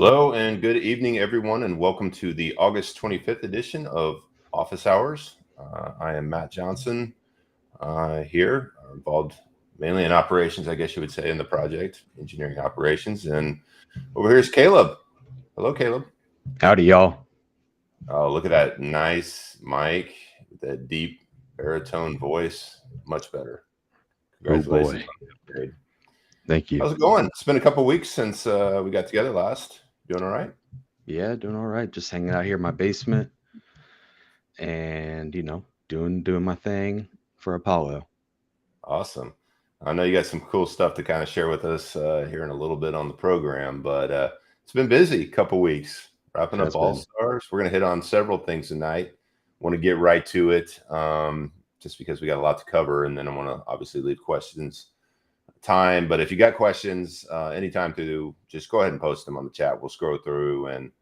Hello and good evening, everyone, and welcome to the August 25th edition of Office Hours. I am Matt Johnson here, involved mainly in operations, I guess you would say, in the project, engineering operations. And over here is Caleb. Hello, Caleb. Howdy, y'all. Oh, look at that nice mic, that deep baritone voice. Much better. Oh Congratulations boy. on the upgrade. Thank you. How's it going? It's been a couple weeks since we got together last. Doing all right? Yeah, doing all right. Just hanging out here in my basement and, doing my thing for Apollo. Awesome. I know you got some cool stuff to kind of share with us here in a little bit on the program, but it's been busy couple weeks wrapping up Has All been. Stars. We're going to hit on several things tonight. Want to get right to it just because we got a lot to cover, and then I want to obviously leave questions time. But if you got questions anytime to just go ahead and post them on the chat. We'll scroll through and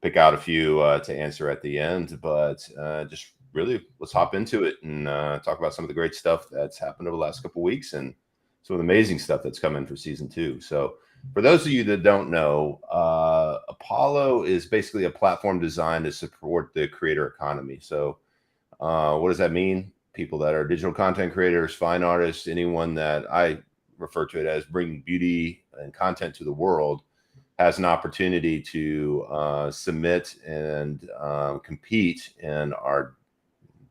pick out a few to answer at the end, but just really let's hop into it and talk about some of the great stuff that's happened over the last couple of weeks and some of the amazing stuff that's coming for season 2. So for those of you that don't know, Apollo is basically a platform designed to support the creator economy. So what does that mean? People that are digital content creators, fine artists, anyone that I refer to it as bringing beauty and content to the world has an opportunity to submit and compete in our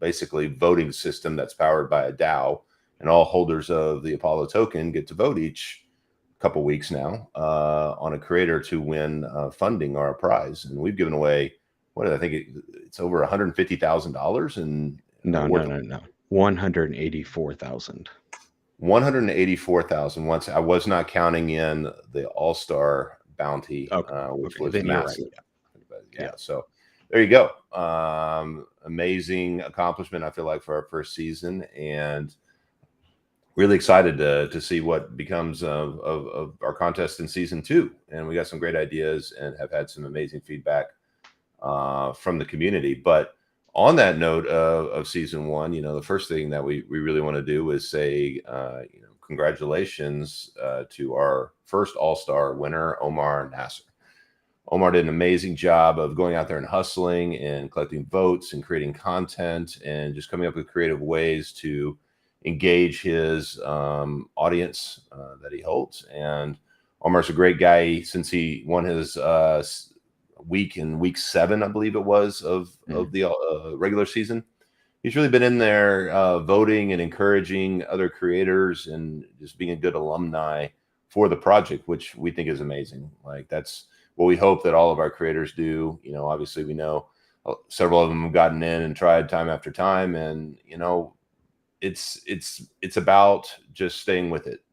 basically voting system that's powered by a DAO, and all holders of the Apollo token get to vote each couple weeks now on a creator to win funding or a prize. And we've given away I think it's over $150,000 and No. 184,000. 184,000. Once I was not counting in the All-Star bounty, which Okay. was Then you're massive. right. Yeah. So there you go. Amazing accomplishment, I feel like, for our first season, and really excited to see what becomes of our contest in season 2. And we got some great ideas and have had some amazing feedback from the community. But on that note of season 1, the first thing that we really want to do is say, congratulations to our first All-Star winner, Omar Nasser. Omar did an amazing job of going out there and hustling and collecting votes and creating content and just coming up with creative ways to engage his audience that he holds. And Omar's a great guy. Since he won his week 7, I believe it was, of the regular season, he's really been in there voting and encouraging other creators and just being a good alumni for the project, which we think is amazing. Like, that's what we hope that all of our creators do. Obviously we know several of them have gotten in and tried time after time, and it's about just staying with it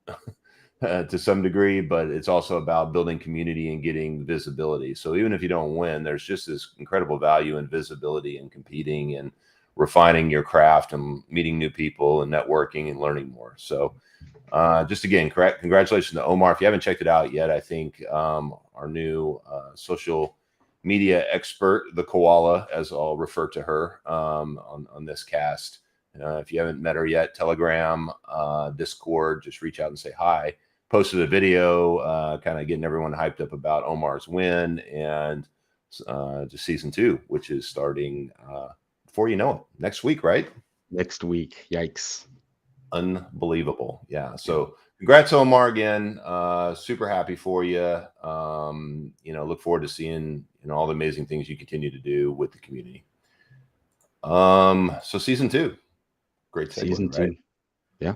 to some degree, but it's also about building community and getting visibility. So even if you don't win, there's just this incredible value in visibility and competing and refining your craft and meeting new people and networking and learning more. So just again, congratulations to Omar. If you haven't checked it out yet, I think our new social media expert, the koala, as I'll refer to her on this cast. If you haven't met her yet, Telegram, Discord, just reach out and say hi. Posted a video kind of getting everyone hyped up about Omar's win and just season 2, which is starting before you know it, next week, right? Next week. Yikes. Unbelievable. Yeah. So congrats, Omar, again. Super happy for you. Look forward to seeing all the amazing things you continue to do with the community. So season 2, great segue, Season 2. right? Yeah.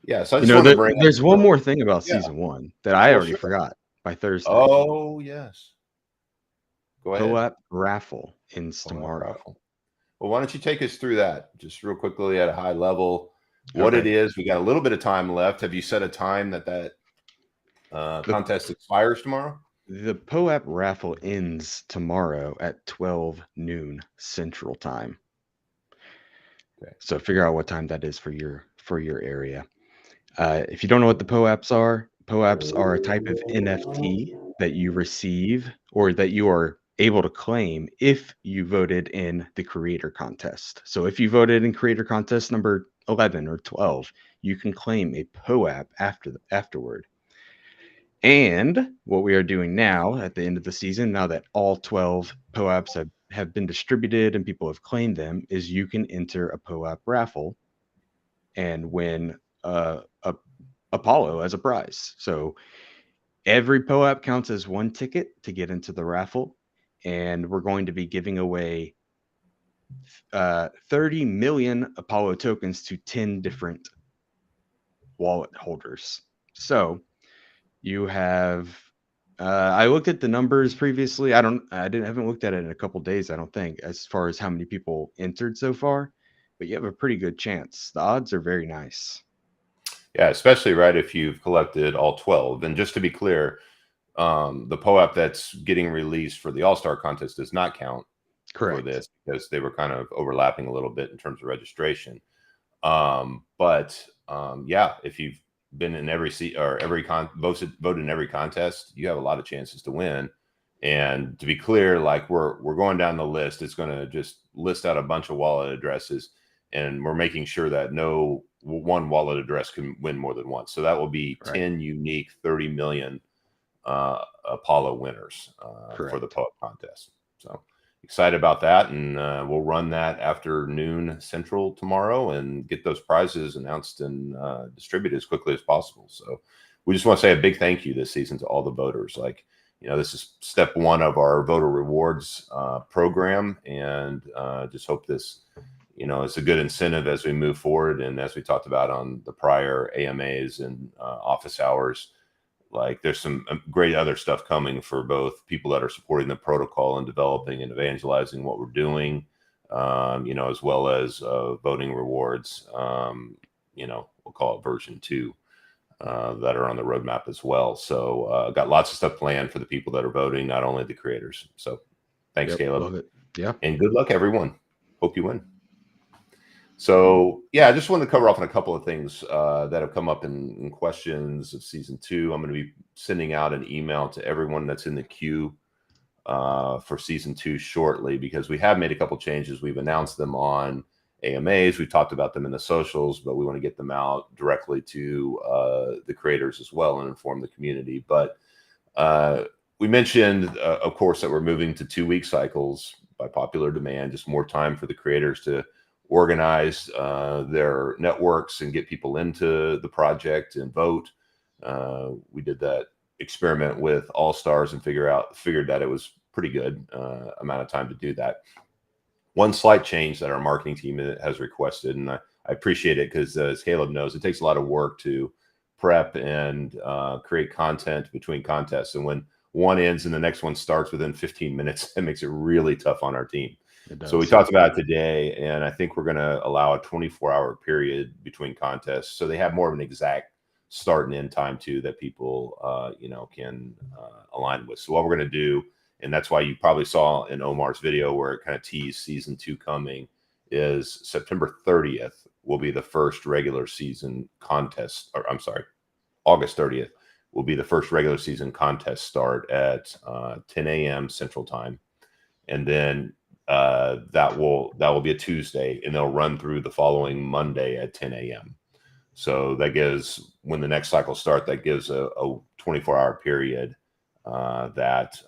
Yeah. So I just want to bring there's up, one more thing about season 1 that I already sure. forgot by Thursday. Oh, yes. Go ahead. POAP raffle ends tomorrow. Raffle. Well, why don't you take us through that just real quickly at a high level? What it is. We got a little bit of time left. Have you set a time that contest expires tomorrow? The POAP raffle ends tomorrow at 12 noon Central Time. Okay. So figure out what time that is for your area. If you don't know what the POAPs are a type of NFT that you receive or that you are able to claim if you voted in the creator contest. So if you voted in creator contest number 11 or 12, you can claim a POAP afterward. And what we are doing now at the end of the season, now that all 12 POAPs have been distributed and people have claimed them, is you can enter a POAP raffle and win a Apollo as a prize. So every POAP counts as one ticket to get into the raffle. And we're going to be giving away 30 million Apollo tokens to 10 different wallet holders. So you have I looked at the numbers previously. I haven't looked at it in a couple days, I don't think, as far as how many people entered so far, but you have a pretty good chance. The odds are very nice. Yeah, especially right if you've collected all 12. And just to be clear, the POAP that's getting released for the All-Star contest does not count for Correct. this because they were kind of overlapping a little bit in terms of registration. Yeah, if you've been in every seat or voted in every contest, you have a lot of chances to win. And to be clear, like we're going down the list, it's going to just list out a bunch of wallet addresses, and we're making sure that no one wallet address can win more than once. So that will be Right. 10 unique 30 million Apollo winners for the Correct. POAP contest. So excited about that, and we'll run that after noon Central tomorrow and get those prizes announced and distributed as quickly as possible. So we just want to say a big thank you this season to all the voters. Like, this is step one of our voter rewards program, and just hope this, it's a good incentive as we move forward. And as we talked about on the prior AMAs and office hours, like there's some great other stuff coming for both people that are supporting the protocol and developing and evangelizing what we're doing, as well as voting rewards, we'll call it version 2 that are on the roadmap as well. So got lots of stuff planned for the people that are voting, not only the creators. So thanks, Caleb. Love it. Yeah. And good luck, everyone. Hope you win. So yeah, I just wanted to cover off on a couple of things that have come up in questions of season 2. I'm going to be sending out an email to everyone that's in the queue for season 2 shortly, because we have made a couple changes. We've announced them on AMAs. We've talked about them in the socials, but we want to get them out directly to the creators as well and inform the community. But we mentioned, of course, that we're moving to 2-week cycles by popular demand, just more time for the creators to organize their networks and get people into the project and vote. We did that experiment with All Stars and figured that it was pretty good amount of time to do that. One slight change that our marketing team has requested, and I appreciate it because as Caleb knows, it takes a lot of work to prep and create content between contests. And when one ends and the next one starts within 15 minutes, it makes it really tough on our team. So we talked about it today, and I think we're going to allow a 24-hour period between contests, so they have more of an exact start and end time too that people can align with. So what we're going to do, and that's why you probably saw in Omar's video where it kind of teased season 2 coming, is September 30th will be the first regular season contest, or I'm sorry, August 30th will be the first regular season contest start at 10 a.m. Central Time, and then that will be a Tuesday, and they'll run through the following Monday at 10 a.m. So that gives, when the next cycle starts, that gives a 24-hour period that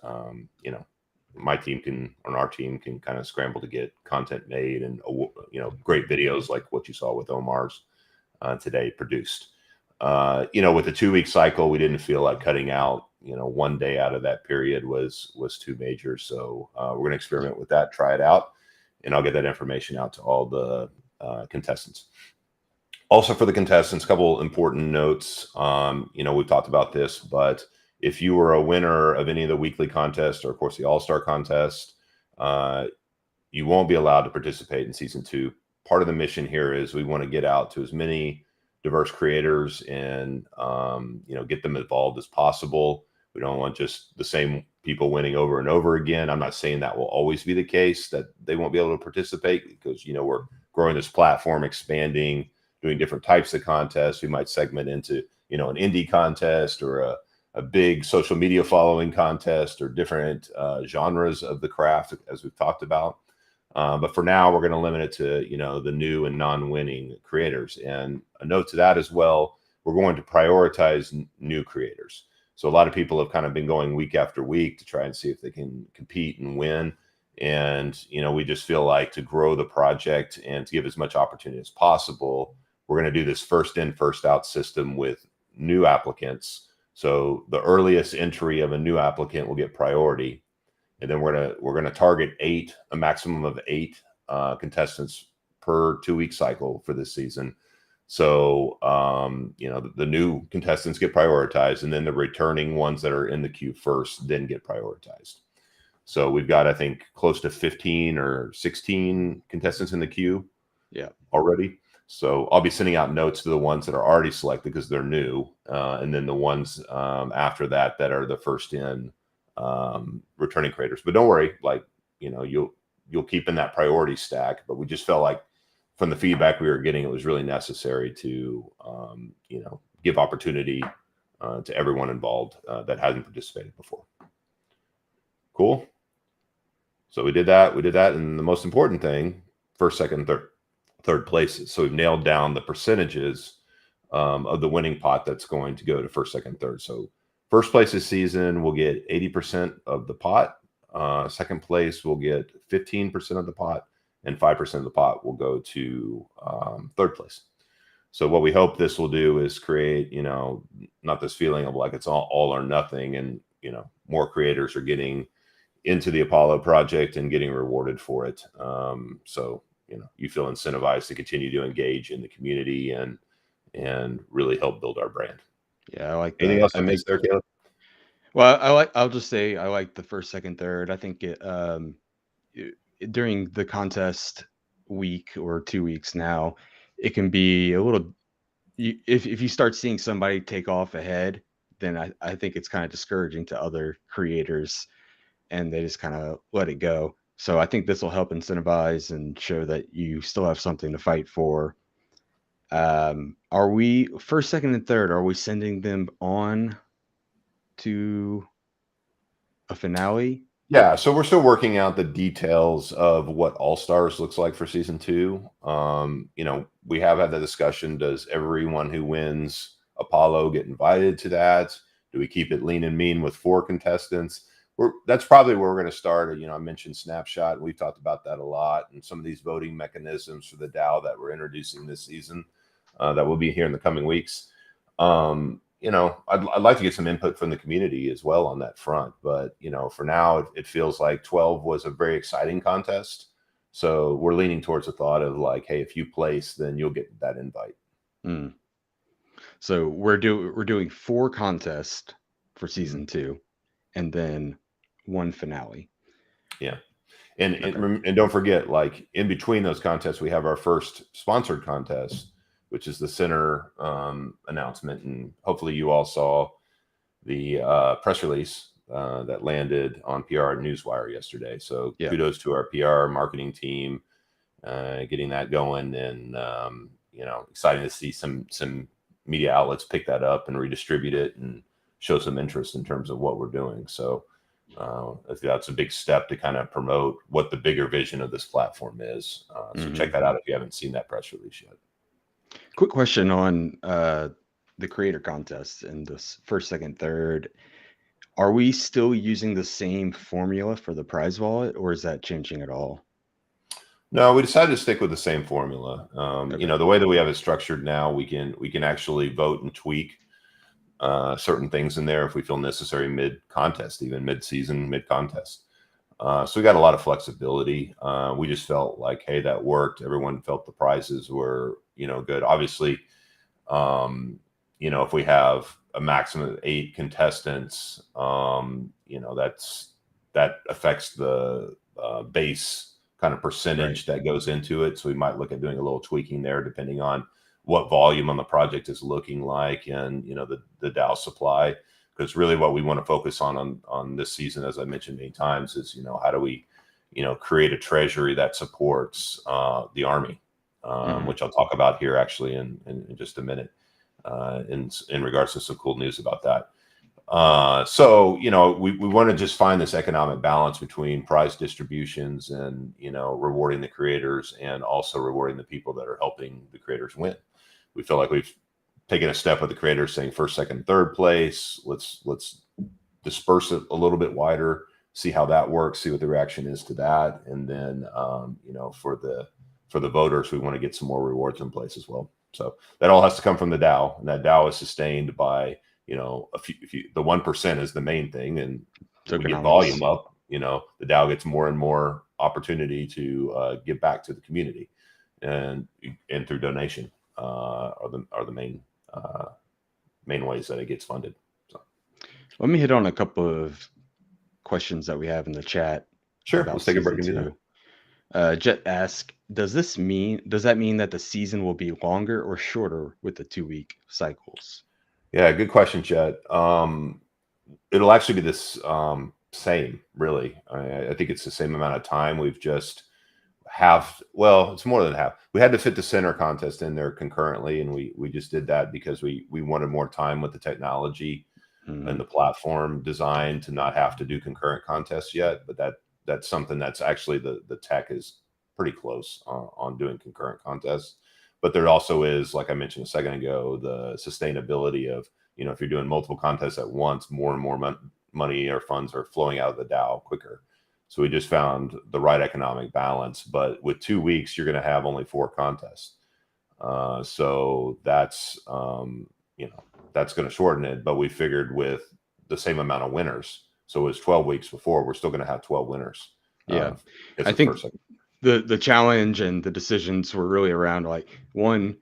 my team can, or our team can, kind of scramble to get content made and great videos like what you saw with Omar's today produced. With the 2-week cycle, we didn't feel like cutting out one day out of that period was too major. So we're going to experiment with that, try it out, and I'll get that information out to all the contestants. Also for the contestants, a couple important notes. We've talked about this, but if you were a winner of any of the weekly contests, or of course the All-Star contest, you won't be allowed to participate in season 2. Part of the mission here is we want to get out to as many diverse creators and get them involved as possible. We don't want just the same people winning over and over again. I'm not saying that will always be the case, that they won't be able to participate, because we're growing this platform, expanding, doing different types of contests. We might segment into an indie contest or a big social media following contest, or different genres of the craft, as we've talked about. But for now, we're going to limit it to, the new and non-winning creators. And a note to that as well, we're going to prioritize new creators. So a lot of people have kind of been going week after week to try and see if they can compete and win. And, we just feel like to grow the project and to give as much opportunity as possible, we're going to do this first in, first out system with new applicants. So the earliest entry of a new applicant will get priority. And then we're gonna target a maximum of 8 contestants per 2-week cycle for this season. So the new contestants get prioritized, and then the returning ones that are in the queue first then get prioritized. So we've got, I think, close to 15 or 16 contestants in the queue already. So I'll be sending out notes to the ones that are already selected because they're new, and then the ones after that are the first in returning creators. But don't worry, you'll keep in that priority stack. But we just felt like from the feedback we were getting, it was really necessary to give opportunity to everyone involved that hasn't participated before. Cool. So we did that, and the most important thing, first, second, third places. So we've nailed down the percentages of the winning pot that's going to go to first, second, third. So first place this season will get 80% of the pot. Second place will get 15% of the pot, and 5% of the pot will go to third place. So what we hope this will do is create, not this feeling of like it's all or nothing, and more creators are getting into the Apollo project and getting rewarded for it. So you feel incentivized to continue to engage in the community and really help build our brand. Yeah, I like that. Anything else I missed there, Caleb? Well, I'll just say I like the first, second, third. I think during the contest week or 2 weeks now, it can be a little. If you start seeing somebody take off ahead, then I think it's kind of discouraging to other creators, and they just kind of let it go. So I think this will help incentivize and show that you still have something to fight for. Are we first, second, and third? Are we sending them on to a finale? Yeah, so we're still working out the details of what All Stars looks like for season 2. We have had the discussion: does everyone who wins Apollo get invited to that? Do we keep it lean and mean with 4 contestants? That's probably where we're going to start. I mentioned Snapshot, and we've talked about that a lot, and some of these voting mechanisms for the DAO that we're introducing this season that will be here in the coming weeks. I'd like to get some input from the community as well on that front. But, for now, it feels like 12 was a very exciting contest. So we're leaning towards the thought of like, hey, if you place, then you'll get that invite. So we're doing 4 contests for season 2, and then 1 finale. Yeah. And don't forget, like in between those contests, we have our first sponsored contest, which is the center announcement. And hopefully you all saw the press release that landed on PR Newswire yesterday. So kudos to our PR marketing team getting that going, and exciting to see some media outlets pick that up and redistribute it and show some interest in terms of what we're doing. So I think that's a big step to kind of promote what the bigger vision of this platform is. So check that out if you haven't seen that press release yet. Quick question on the creator contest and this first, second, third. Are we still using the same formula for the prize wallet, or is that changing at all? No, we decided to stick with the same formula. The way that we have it structured now, we can actually vote and tweak certain things in there if we feel necessary mid-contest, even mid-season, mid-contest. So we got a lot of flexibility. We just felt like, hey, that worked. Everyone felt the prizes were, good. Obviously, if we have a maximum of 8 contestants, that affects the base kind of percentage that goes into it. So we might look at doing a little tweaking there, depending on what volume on the project is looking like, and the DAO supply. Because really what we want to focus on this season, as I mentioned many times, is how do we create a treasury that supports the Army, which I'll talk about here actually in just a minute, in regards to some cool news about that. So we want to just find this economic balance between prize distributions and rewarding the creators and also rewarding the people that are helping the creators win. We feel like we've taking a step with the creators, saying first, second, third place. Let's disperse it a little bit wider, see how that works, see what the reaction is to that, and then for the voters, we want to get some more rewards in place as well. So that all has to come from the DAO, and that DAO is sustained by a few the 1% is the main thing, and we get volume up. The DAO gets more and more opportunity to give back to the community, and through donation are the main ways that it gets funded. So let me hit on a couple of questions that we have in the chat. Sure, let's take a break and do that. Jet asks, does that mean that the season will be longer or shorter with the 2-week cycles? Yeah, good question, Jet. It'll actually be this same, really. I think it's the same amount of time. We've just it's more than half. We had to fit the center contest in there concurrently, and we just did that because we wanted more time with the technology and the platform design to not have to do concurrent contests yet. But that's something that's actually the tech is pretty close on doing concurrent contests. But there also is, like I mentioned a second ago, the sustainability of, if you're doing multiple contests at once, more and more money or funds are flowing out of the DAO quicker. So we just found the right economic balance. But with 2 weeks, you're going to have only 4 contests. So that's, that's going to shorten it. But we figured with the same amount of winners. So it was 12 weeks before, we're still going to have 12 winners. Yeah. I think the challenge and the decisions were really around one,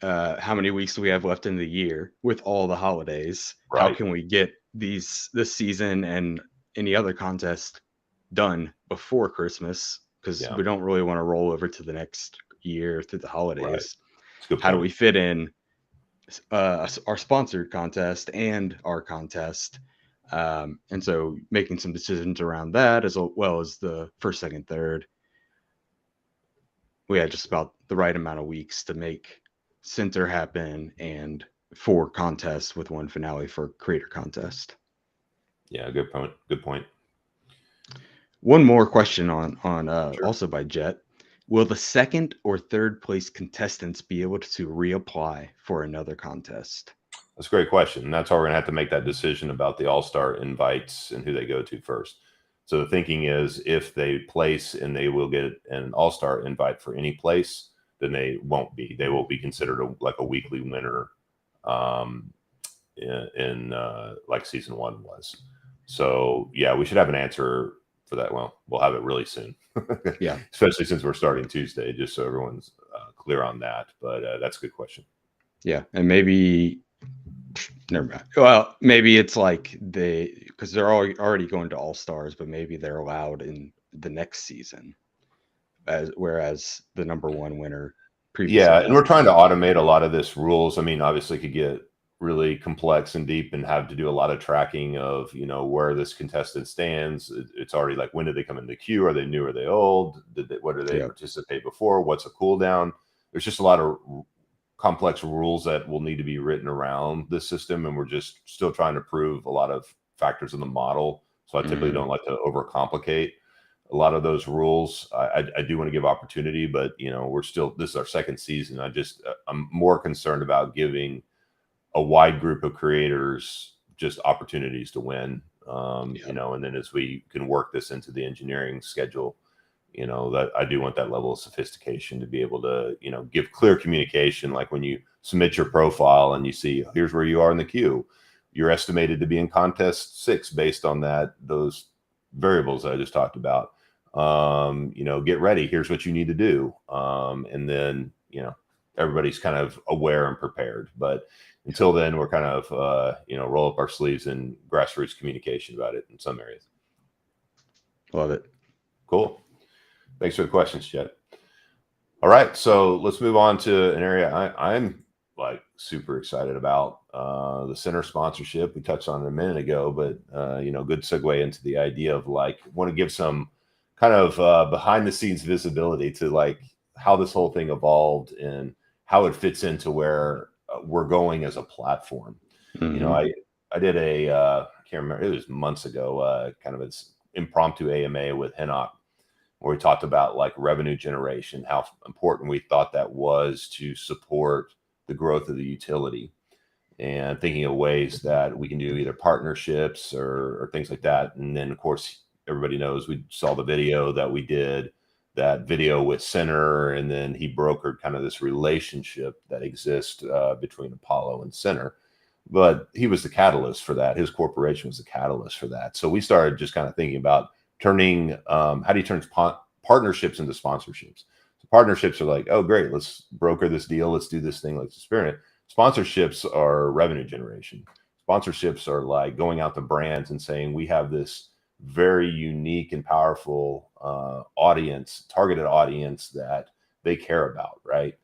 how many weeks do we have left in the year with all the holidays? Right. How can we get this season and any other contest done before Christmas? Because we don't really want to roll over to the next year through the holidays. Right. How do we fit in our sponsored contest and our contest? And so making some decisions around that, as well as the first, second, third. We had just about the right amount of weeks to make center happen and 4 contests with 1 finale for creator contest. Yeah, good point. Good point. One more question on sure. Also by Jet. Will the second or third place contestants be able to reapply for another contest? That's a great question. And that's why we're going to have to make that decision about the all-star invites and who they go to first. So the thinking is, if they place and they will get an all-star invite for any place, then they will be considered a weekly winner in like season 1 was. So yeah, we should have an answer for that. Well, we'll have it really soon. Yeah, especially since we're starting Tuesday, just so everyone's clear on that. But that's a good question. Yeah, and maybe never mind. Well, maybe it's because they're already going to all stars, but maybe they're allowed in the next season, whereas the number 1 winner previously. Yeah, and we're trying to automate a lot of this rules. I mean, obviously, it could get really complex and deep and have to do a lot of tracking of where this contestant stands. It's already when did they come in the queue? Are they new? Are they old? What did they participate before? What's a cooldown? There's just a lot of complex rules that will need to be written around this system, and we're just still trying to prove a lot of factors in the model. So I typically don't like to overcomplicate a lot of those rules. I do want to give opportunity, but this is our second season. I'm more concerned about giving a wide group of creators just opportunities to win. And then as we can work this into the engineering schedule, that I do want that level of sophistication to be able to, give clear communication. Like when you submit your profile and you see, here's where you are in the queue, you're estimated to be in contest 6 based on those variables that I just talked about. Get ready. Here's what you need to do. And then, everybody's kind of aware and prepared. But until then, we're kind of, roll up our sleeves and grassroots communication about it in some areas. Love it. Cool. Thanks for the questions, Chet. All right, so let's move on to an area I'm super excited about, the center sponsorship. We touched on it a minute ago, but good segue into the idea of want to give some kind of behind the scenes visibility to how this whole thing evolved and how it fits into where we're going as a platform. Mm-hmm. I did I can't remember, it was months ago, kind of an impromptu AMA with Henoch, where we talked about revenue generation, how important we thought that was to support the growth of the utility, and thinking of ways that we can do either partnerships or things like that. And then, of course, everybody knows we saw the video that we did, that video with Center, and then he brokered kind of this relationship that exists between Apollo and Center. But he was the catalyst for that. His corporation was the catalyst for that. So we started just kind of thinking about turning, how do you turn partnerships into sponsorships? So partnerships are like, oh, great, let's broker this deal, let's do this thing, let's experience. Sponsorships are revenue generation. Sponsorships are like going out to brands and saying, we have this very unique and powerful audience, targeted audience that they care about, right?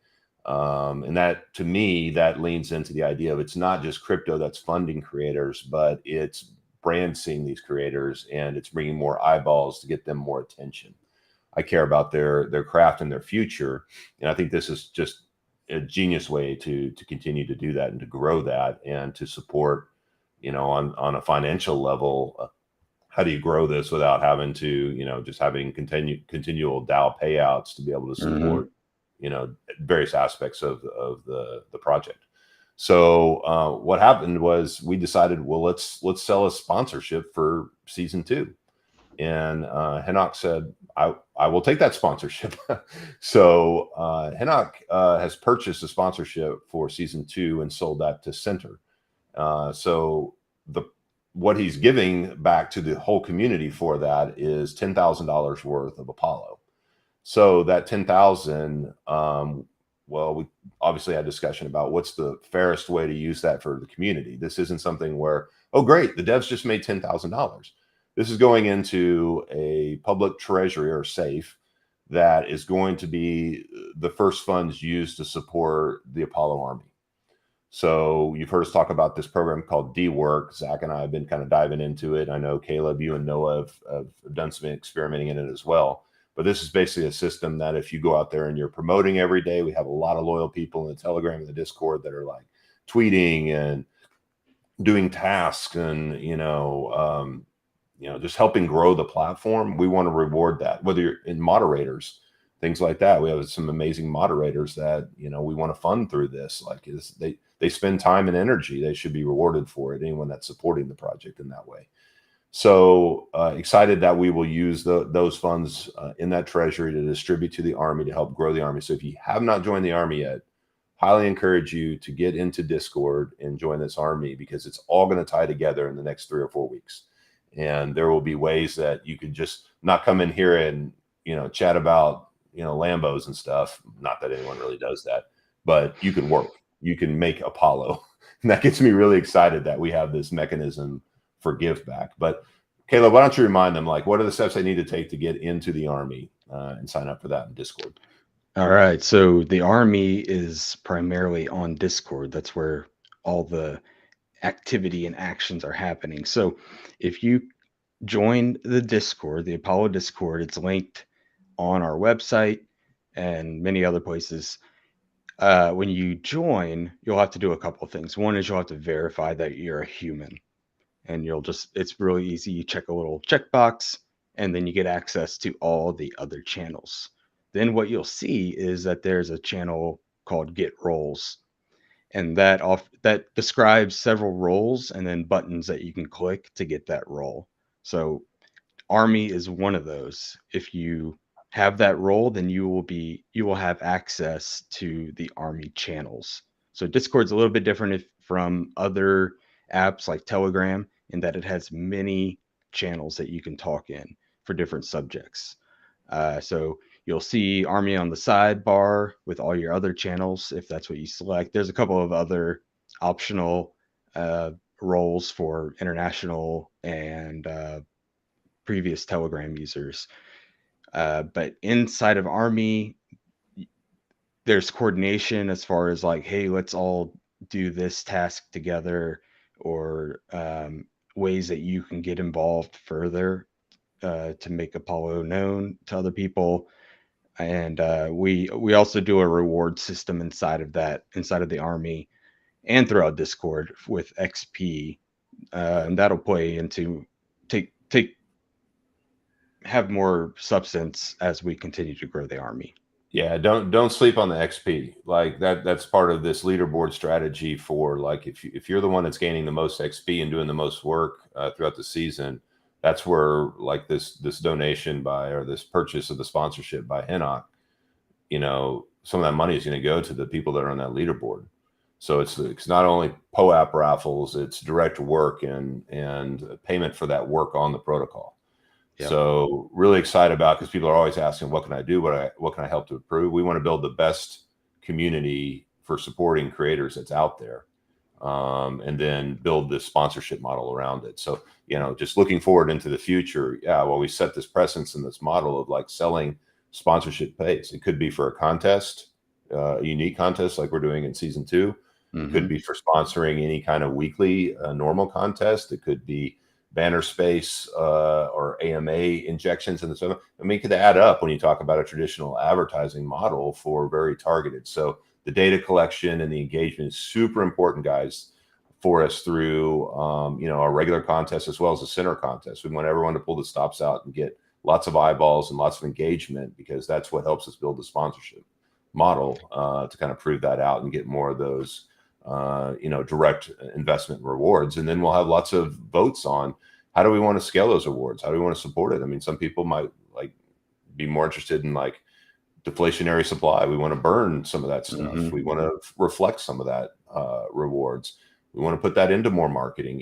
And that, to me, that leans into the idea of it's not just crypto that's funding creators, but it's brand seeing these creators, and it's bringing more eyeballs to get them more attention. I care about their craft and their future, and I think this is just a genius way to continue to do that and to grow that and to support, on a financial level. How do you grow this without having to, just having continual DAO payouts to be able to support, various aspects of the project. So what happened was we decided, well, let's sell a sponsorship for season 2. And Henoch said, I will take that sponsorship. So Henoch has purchased a sponsorship for season 2 and sold that to Center. So what he's giving back to the whole community for that is $10,000 worth of Apollo. So that 10,000, well, we obviously had a discussion about what's the fairest way to use that for the community. This isn't something where, oh, great, the devs just made $10,000. This is going into a public treasury or safe that is going to be the first funds used to support the Apollo Army. So you've heard us talk about this program called D-Work. Zach and I have been kind of diving into it. I know Caleb, you and Noah have done some experimenting in it as well. But this is basically a system that if you go out there and you're promoting every day, we have a lot of loyal people in the Telegram and the Discord that are like tweeting and doing tasks and, just helping grow the platform. We want to reward that, whether you're in moderators, things like that. We have some amazing moderators that, we want to fund through this. Like they spend time and energy. They should be rewarded for it. Anyone that's supporting the project in that way. So excited that we will use those funds in that treasury to distribute to the Army to help grow the Army. So if you have not joined the Army yet, highly encourage you to get into Discord and join this Army, because it's all going to tie together in the next 3 or 4 weeks. And there will be ways that you could just not come in here and, chat about, Lambos and stuff. Not that anyone really does that, but you can work, you can make Apollo. And that gets me really excited that we have this mechanism for give back. But Caleb, why don't you remind them, like, what are the steps they need to take to get into the Army and sign up for that in Discord? All right. So the Army is primarily on Discord. That's where all the activity and actions are happening. So if you join the Discord, the Apollo Discord, it's linked on our website and many other places. When you join, you'll have to do a couple of things. One is you'll have to verify that you're a human, and it's really easy. You check a little checkbox, and then you get access to all the other channels. Then what you'll see is that there's a channel called Get Roles, and that describes several roles and then buttons that you can click to get that role. So Army is one of those. If you have that role, then you will have access to the Army channels. So Discord's a little bit different from other apps like Telegram, in that it has many channels that you can talk in for different subjects. So you'll see Army on the sidebar with all your other channels if that's what you select. There's a couple of other optional roles for international and previous Telegram users. But inside of Army, there's coordination as far as like, hey, let's all do this task together, or ways that you can get involved further to make Apollo known to other people. And we also do a reward system inside of the Army and throughout Discord with XP, and that'll play into have more substance as we continue to grow the Army. Yeah, don't sleep on the XP. Like that's part of this leaderboard strategy for like if you're the one that's gaining the most XP and doing the most work throughout the season, that's where like this donation by or this purchase of the sponsorship by Henoch, some of that money is going to go to the people that are on that leaderboard. So it's not only POAP raffles, it's direct work and payment for that work on the protocol. Yep. So really excited about, because people are always asking, what can I do? What can I help to improve? We want to build the best community for supporting creators that's out there, and then build this sponsorship model around it. So just looking forward into the future. Yeah, well, we set this precedence in this model of like selling sponsorship pays. It could be for a contest, a unique contest like we're doing in season 2. It could be for sponsoring any kind of weekly normal contest. It could be banner space or AMA injections in the summer. I mean, it could add up when you talk about a traditional advertising model for very targeted. So the data collection and the engagement is super important, guys, for us through our regular contest as well as the center contest. We want everyone to pull the stops out and get lots of eyeballs and lots of engagement, because that's what helps us build the sponsorship model to kind of prove that out and get more of those direct investment rewards. And then we'll have lots of votes on how do we want to scale those awards? How do we want to support it? I mean, some people might like be more interested in like deflationary supply. We want to burn some of that stuff. We want to reflect some of that rewards. We want to put that into more marketing.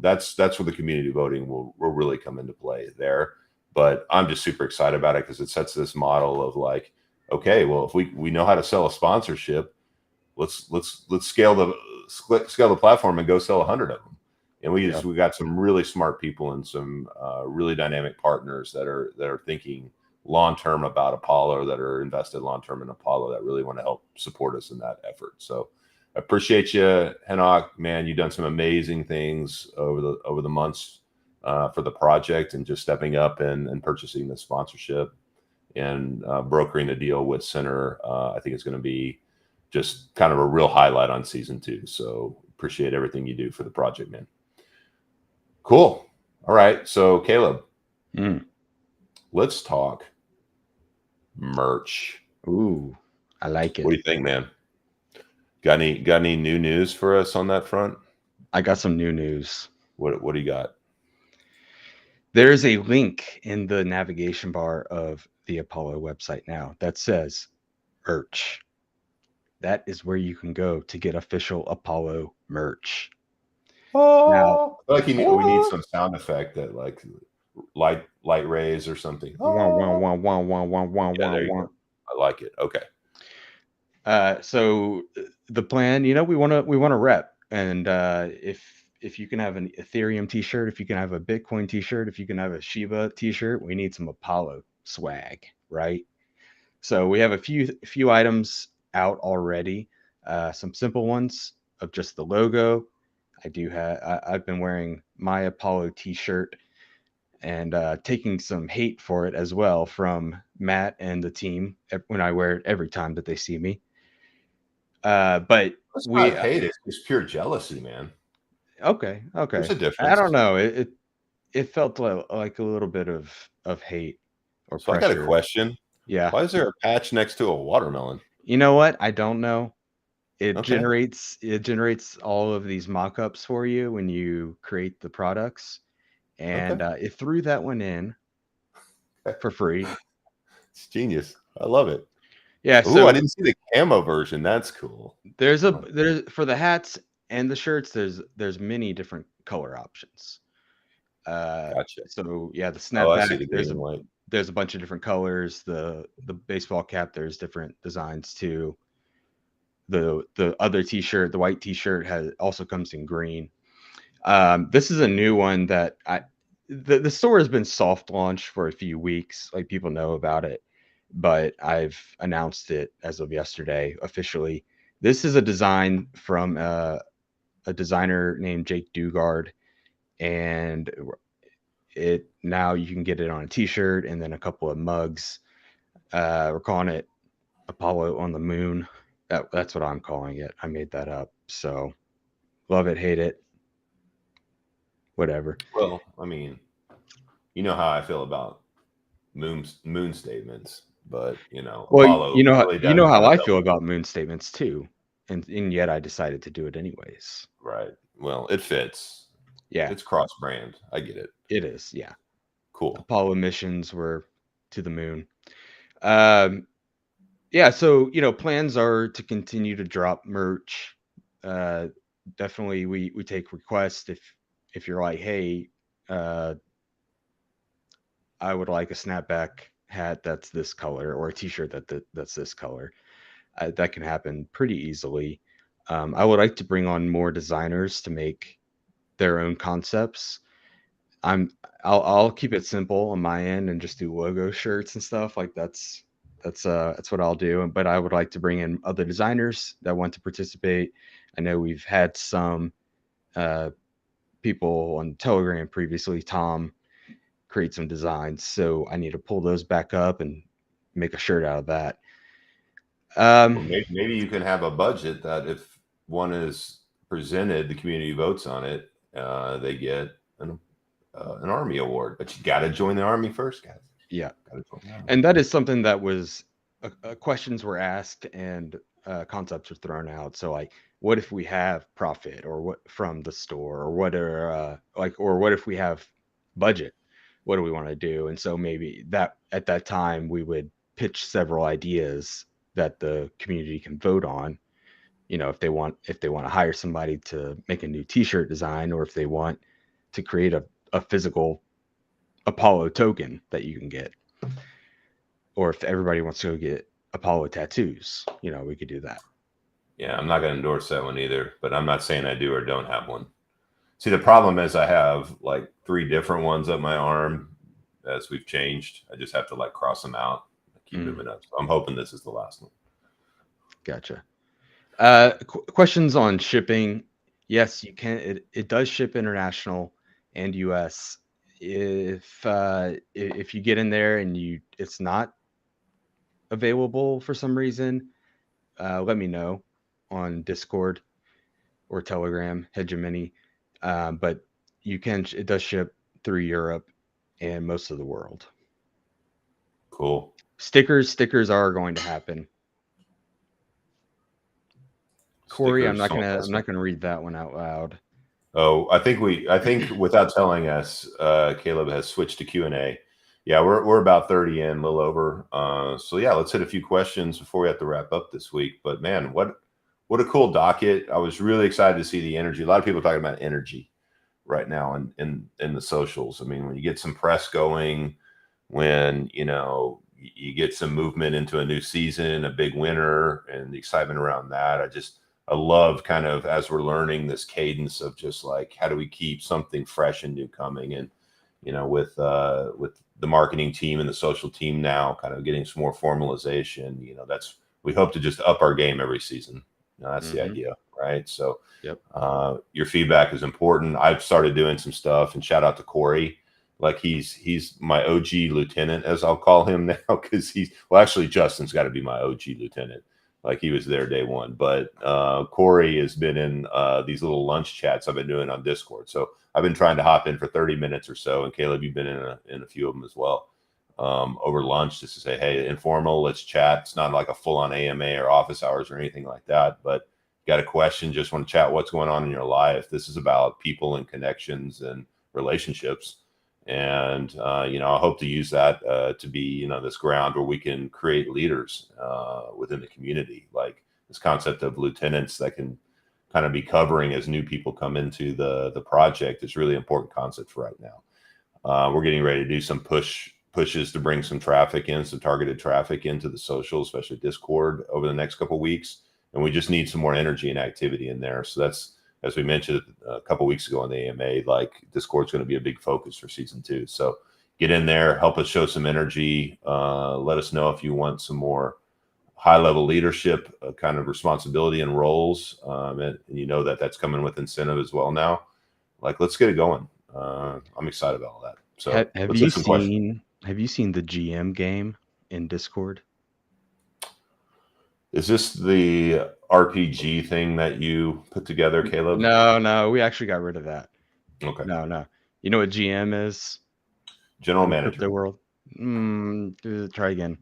That's where the community voting will really come into play there. But I'm just super excited about it because it sets this model of like, okay, well, if we know how to sell a sponsorship, let's scale the platform and go sell 100 of them. And we got some really smart people and some really dynamic partners that are thinking long term about Apollo, that are invested long term in Apollo, that really want to help support us in that effort. So I appreciate you, Henoch. Man, you've done some amazing things over the months for the project, and just stepping up and purchasing the sponsorship and brokering the deal with Center. I think it's going to be just kind of a real highlight on season 2. So appreciate everything you do for the project, man. Cool. All right. So Caleb, let's talk merch. Ooh, I like it. What do you think, man? Got any new news for us on that front? I got some new news. What do you got? There's a link in the navigation bar of the Apollo website now that says merch. That is where you can go to get official Apollo merch. Now, Like we need some sound effect that like light rays or something. Yeah, there you go. I like it. Okay. So the plan, we want to rep, and if you can have an Ethereum t-shirt, if you can have a Bitcoin t-shirt, if you can have a Shiba t-shirt, we need some Apollo swag, right? So we have a few items out already, some simple ones of just the logo. I've been wearing my Apollo t-shirt and taking some hate for it as well from Matt and the team when I wear it every time that they see me. But It's we not hate, it's just pure jealousy, man. okay. There's a I difference. don't know. It felt like a little bit of hate or So I got a pressure. question. Yeah. Why is there a patch next to a watermelon? You know what? I don't know. It Okay. generates all of these mock-ups for you when you create the products, and Okay. it threw that one in for free. It's genius. I love it. Yeah, Ooh, I so didn't see the camo version. That's cool. there's for the hats and the shirts, there's many different color options. Gotcha. So yeah, the Oh, I see snapback, the green and white. there's a bunch of different colors. The baseball cap, there's different designs too. The other t-shirt, the white t-shirt also comes in green. This is a new one that the store has been soft launched for a few weeks, like people know about it, but I've announced it as of yesterday officially. This is a design from a designer named Jake Dugard, and it now you can get it on a t-shirt and then a couple of mugs. We're calling it Apollo on the Moon. That's what I'm calling it. I made that up. So love it, hate it, whatever. Well, I mean, you know how I feel about moon statements. but Well, Apollo really you know does how kind of I double. feel about moon statements too, and yet I decided to do it anyways. Right. Well, it fits. Yeah, It's cross brand. I get it. it is. Yeah, Cool. Apollo missions were to the moon. Um, yeah, so plans are to continue to drop merch. Uh, Definitely, we take requests if you're like, hey, uh, I would like a snapback hat that's this color, or a T-shirt that's this color. That can happen pretty easily. I would like to bring on more designers to make their own concepts. I'm I'll keep it simple on my end and just do logo shirts and stuff. Like that's what I'll do. But I would like to bring in other designers that want to participate. I know we've had some uh, people on Telegram previously. Tom create some designs, so I need to pull those back up and make a shirt out of that. Well, maybe you can have a budget that if one is presented, the community votes on it, they get an Army award. But you got to join the Army first, guys. Yeah, Got to join the Army. and that is something that was questions were asked and concepts were thrown out. So like, what if we have profit or what from the store, or what are or what if we have budget? What do we want to do? And so maybe that at that time we would pitch several ideas that the community can vote on. If they want to hire somebody to make a new T-shirt design, or if they want to create a physical Apollo token that you can get, or if everybody wants to go get Apollo tattoos, we could do that. Yeah, I'm not going to endorse that one either, but I'm not saying I do or don't have one. See, the problem is I have like 3 different ones up my arm as we've changed. I just have to like cross them out, keep moving up. So I'm hoping this is the last one. Gotcha. Questions on shipping. Yes, you can. It does ship international and US. If you get in there and it's not available for some reason, let me know on Discord or Telegram, Hegemony. But it does ship through Europe and most of the world. Cool. Stickers are going to happen. Corey, I'm not gonna read that one out loud. Oh, I think without telling us, Caleb has switched to Q&A. Yeah, we're about 30 in, a little over. So yeah, let's hit a few questions before we have to wrap up this week. But man, what a cool docket. I was really excited to see the energy. A lot of people talking about energy right now in the socials. I mean, when you get some press going, when you get some movement into a new season, a big winner, and the excitement around that, I love kind of as we're learning this cadence of just like how do we keep something fresh and new coming, and with the marketing team and the social team now kind of getting some more formalization. We hope to just up our game every season. That's the idea, right? So yep. Your feedback is important. I've started doing some stuff, and shout out to Corey. Like he's my OG lieutenant, as I'll call him now, because actually Justin's got to be my OG lieutenant. Like he was there day one, but Corey has been in these little lunch chats I've been doing on Discord. So I've been trying to hop in for 30 minutes or so, and Caleb, you've been in a few of them as well over lunch, just to say, hey, informal, let's chat. It's not like a full-on AMA or office hours or anything like that, but got a question, just want to chat what's going on in your life. This is about people and connections and relationships. And, I hope to use that to be, this ground where we can create leaders within the community, like this concept of lieutenants that can kind of be covering as new people come into the project is really important concept for right now. We're getting ready to do some pushes to bring some traffic in, some targeted traffic into the social, especially Discord over the next couple of weeks. And we just need some more energy and activity in there. So that's, as we mentioned a couple of weeks ago on the AMA, like Discord's going to be a big focus for season 2. So get in there, help us show some energy. Let us know if you want some more high-level leadership kind of responsibility and roles. And that's coming with incentive as well now. Like, let's get it going. I'm excited about all that. So have you seen the GM game in Discord? Is this the RPG thing that you put together, Caleb? No, we actually got rid of that. Okay. No. You know what GM is? General in the manager. crypto world. Try again.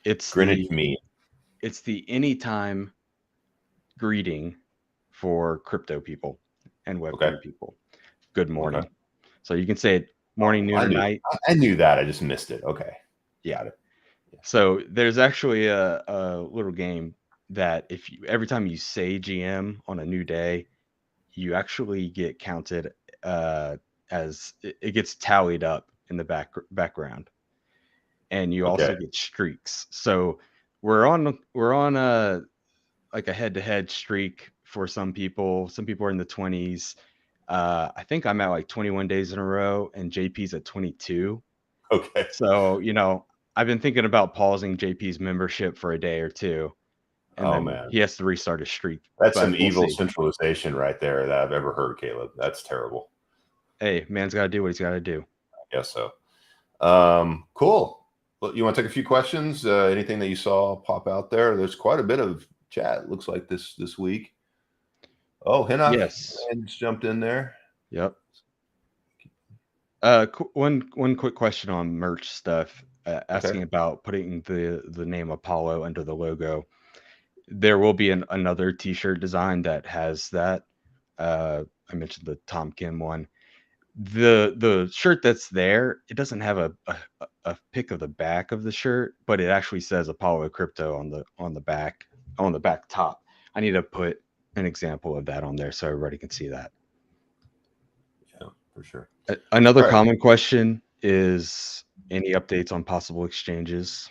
It's Greenwich Mean. it's the anytime greeting for crypto people and Okay. Web3 people. Good Okay. morning. So you can say it morning, noon, I or knew night. I knew that. I just missed it. Okay. Yeah. Got it. Yeah. So there's actually a little game that if you every time you say GM on a new day, you actually get counted as it gets tallied up in the background, and you Okay. also get streaks. So we're on a like a head-to-head streak for some people. Some people are in the 20s. I think I'm at like 21 days in a row, and JP's at 22. Okay. So, I've been thinking about pausing JP's membership for a day or two, and Oh then man. he has to restart his streak, That's some but we'll evil see. centralization right there that I've ever heard, Caleb. That's terrible. Hey, man's got to do what he's got to do. I guess so. Cool. Well, you want to take a few questions? Anything that you saw pop out there? There's quite a bit of chat. Looks like this week. Oh, Hinnock Yes. just jumped in there. Yep. One quick question on merch stuff. Okay. Asking about putting the name Apollo under the logo. There will be another T-shirt design that has that. I mentioned the Tom Kim one. The shirt that's there, it doesn't have a pic of the back of the shirt, but it actually says Apollo Crypto on the back top. I need to put an example of that on there so everybody can see that. Yeah, for sure. Another All right. common question is any updates on possible exchanges?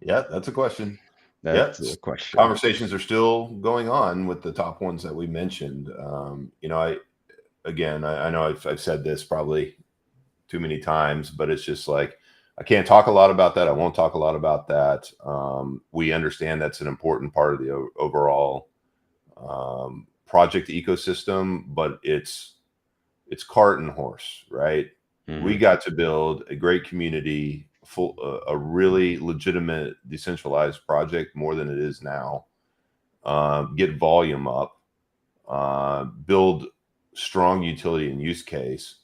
Yeah, that's a question. That's Yes, a question. conversations are still going on with the top ones that we mentioned. I know I've said this probably too many times, but it's just like I can't talk a lot about that. I won't talk a lot about that. We understand that's an important part of the overall project ecosystem, but it's cart and horse, right? We Mhm. got to build a great community, a really legitimate decentralized project more than it is now. Get volume up, build strong utility and use case,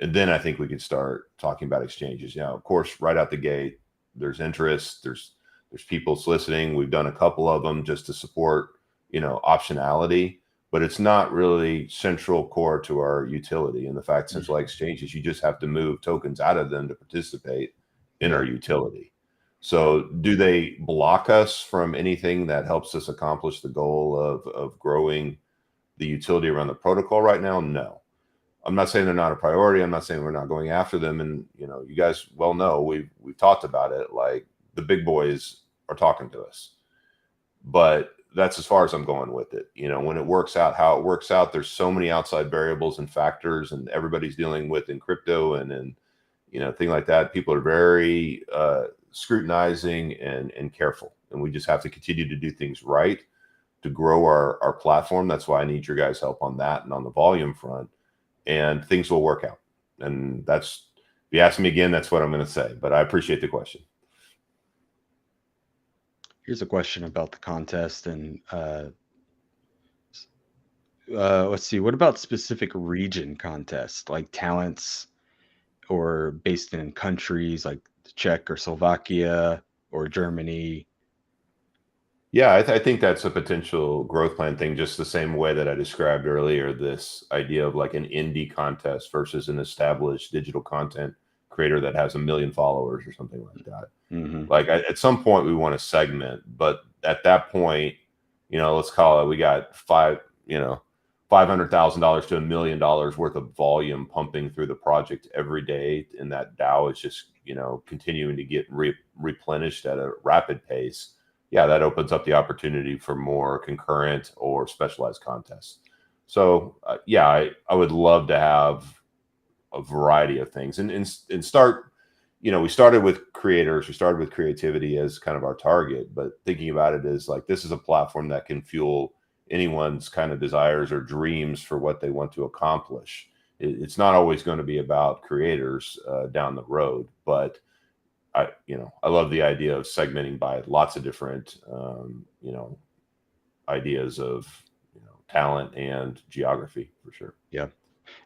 and then I think we could start talking about exchanges. Of course, right out the gate, there's interest. There's people soliciting. We've done a couple of them just to support, optionality, but it's not really central core to our utility. And the fact centralized exchanges, you just have to move tokens out of them to participate in our Yeah. utility. So do they block us from anything that helps us accomplish the goal of growing the utility around the protocol right now? No. I'm not saying they're not a priority. I'm not saying we're not going after them. And you guys well know we've talked about it. Like the big boys are talking to us, but that's as far as I'm going with it. When it works out, how it works out, there's so many outside variables and factors, and everybody's dealing with in crypto and in thing like that. People are very scrutinizing and careful, and we just have to continue to do things right to grow our platform. That's why I need your guys' help on that and on the volume front, and things will work out. And if you ask me again, that's what I'm going to say. But I appreciate the question. Here's a question about the contest and let's see. What about specific region contests like talents or based in countries like Czech or Slovakia or Germany? Yeah, I think that's a potential growth plan thing, just the same way that I described earlier, this idea of like an indie contest versus an established digital content creator that has 1 million followers or something like that. Mm-hmm. Like at some point we want to segment, but at that point, let's call it, we got $500,000 to $1 million worth of volume pumping through the project every day. And that DAO is just, continuing to get replenished at a rapid pace. Yeah, that opens up the opportunity for more concurrent or specialized contests. So I would love to have a variety of things and start. We started with creators, we started with creativity as kind of our target, but thinking about it as like this is a platform that can fuel anyone's kind of desires or dreams for what they want to accomplish. It's not always going to be about creators down the road, but I love the idea of segmenting by lots of different, ideas of, talent and geography for sure. Yeah.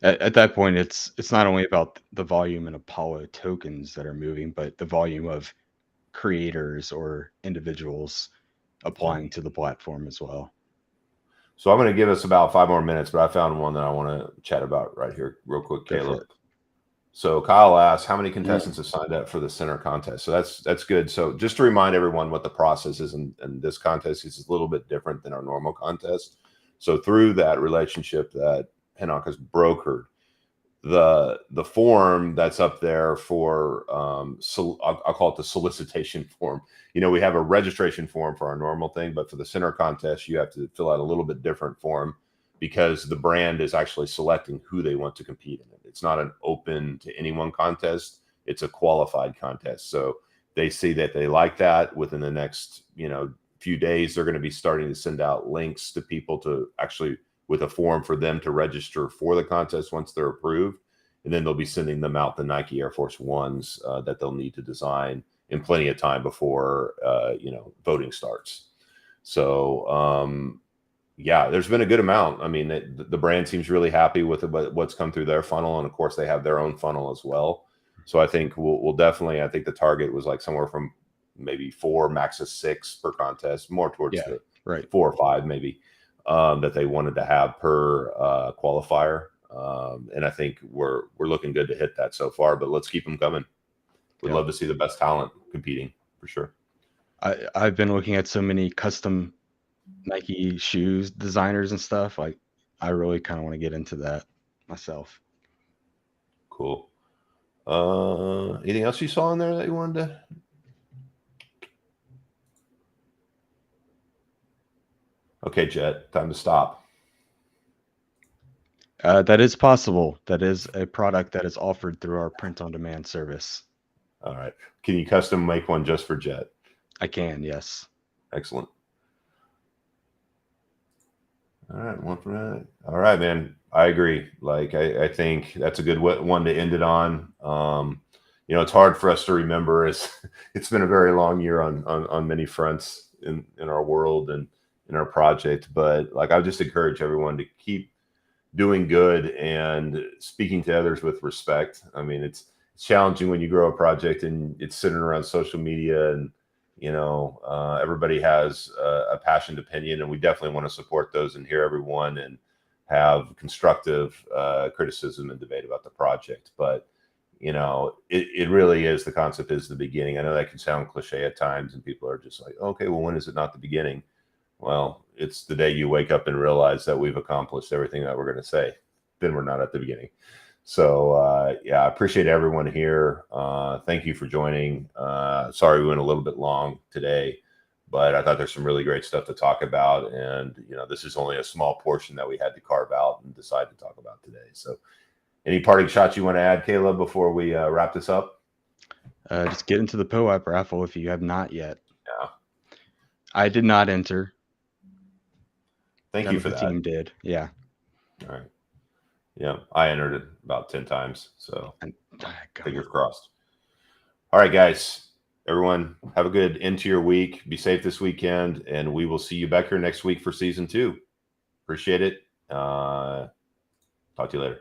At that point, it's not only about the volume in Apollo tokens that are moving, but the volume of creators or individuals applying to the platform as well. So I'm going to give us about 5 more minutes, but I found one that I want to chat about right here real quick, Go for Caleb. it. So Kyle asks, how many contestants have signed up for the center contest? So that's good. So just to remind everyone what the process is, and this contest is a little bit different than our normal contest. So through that relationship that Pinnock has brokered, the form that's up there for I'll call it the solicitation form. You know, we have a registration form for our normal thing, but for the center contest, you have to fill out a little bit different form because the brand is actually selecting who they want to compete in it. It's not an open to anyone contest. It's a qualified contest. So they see that they like that. Within the next, few days, they're going to be starting to send out links to people to actually with a form for them to register for the contest once they're approved. And then they'll be sending them out the Nike Air Force Ones that they'll need to design in plenty of time before, voting starts. So, yeah, there's been a good amount. I mean, the brand seems really happy with what's come through their funnel. And of course, they have their own funnel as well. So I think we'll definitely, I think the target was like somewhere from maybe 4, max of 6 per contest, more towards the Right. 4 or 5 maybe. That they wanted to have per qualifier, and I think we're looking good to hit that so far. But let's keep them coming. We'd love to see the best talent competing for sure. I've been looking at so many custom Nike shoes designers and stuff. Like, I really kind of want to get into that myself. Cool. Anything else you saw in there that you wanted to? Okay, Jet, time to stop. That is possible. That is a product that is offered through our print-on-demand service. All right. Can you custom make one just for Jet? I can, yes. Excellent. All right, one for that. All right, man. I agree. Like, I think that's a good one to end it on. It's hard for us to remember. It's been a very long year on many fronts in our world and in our project. But like, I would just encourage everyone to keep doing good and speaking to others with respect. I mean, it's challenging when you grow a project and it's centered around social media and everybody has a passionate opinion, and we definitely want to support those and hear everyone and have constructive criticism and debate about the project. But it really is, the concept is the beginning. I know that can sound cliche at times, and people are just like, okay, well, when is it not the beginning? Well, it's the day you wake up and realize that we've accomplished everything that we're going to say. Then we're not at the beginning. So, I appreciate everyone here. Thank you for joining. Sorry we went a little bit long today, but I thought there's some really great stuff to talk about. And, this is only a small portion that we had to carve out and decide to talk about today. So any parting shots you want to add, Caleb, before we wrap this up? Just get into the POAP raffle if you have not yet. Yeah. I did not enter. Thank you for that. The team did. Yeah. All right. Yeah, I entered it about 10 times. So fingers crossed. All right, guys. Everyone, have a good end to your week. Be safe this weekend, and we will see you back here next week for season 2. Appreciate it. Talk to you later.